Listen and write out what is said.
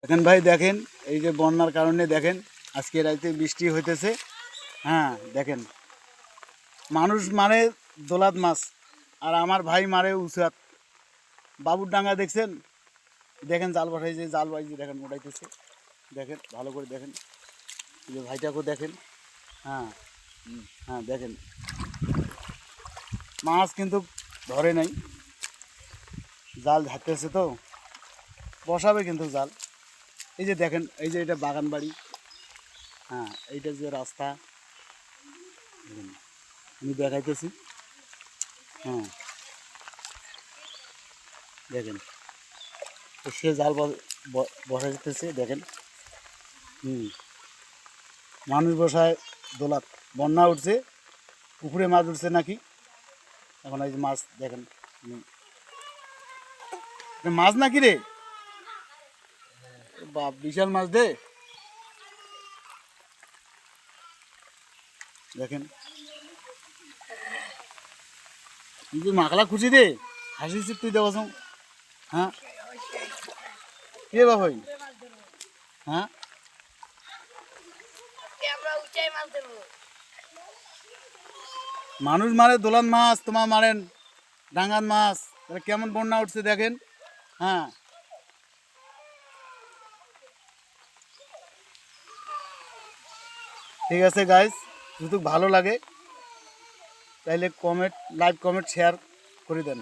এখন ভাই দেখেন এই যে বন্যার কারণে দেখেন আজকে রাতে বৃষ্টি হইতেছে। হ্যাঁ দেখেন মানুষ মারে দোলাত মাছ আর আমার ভাই মারে উচাত। বাবুর ডাঙ্গা দেখছেন, দেখেন জাল বসাইছে, জাল বাইছে দেখেন উঠাইতেছে। দেখেন ভালো করে দেখেন, এই যে ভাইটাকেও দেখেন। হ্যাঁ হ্যাঁ দেখেন মাছ কিন্তু ধরে নাই, জাল ঝাড়তেছে তো বসাবে কিন্তু জাল। এই যে দেখেন এই যে এটা বাগান বাড়ি। হ্যাঁ এইটা যে রাস্তা দেখেন, আমি দেখাইতেছি। হ্যাঁ দেখেন সে জাল বসাইতেছে দেখেন। মানুষ বসায় দোলাত, বন্যা উঠছে, পুকুরে মাছ উঠছে নাকি। এখন এই যে মাছ দেখেন, মাছ নাকি রে বাপ, বিশাল মাছ দে দেখেন। তুই মাকলা খুশি রে, হাসিস তুই দেখ। হ্যাঁ কে বা ভাই? হ্যাঁ মানুষ মারে দোলান মাছ, তোমার মারেন ডাঙ্গান মাছ, তাহলে কেমন বন্যা উঠছে দেখেন। হ্যাঁ ঠিক আছে গাইস, যদি ভালো লাগে তাহলে কমেন্ট, লাইক, কমেন্ট, শেয়ার করে দেন।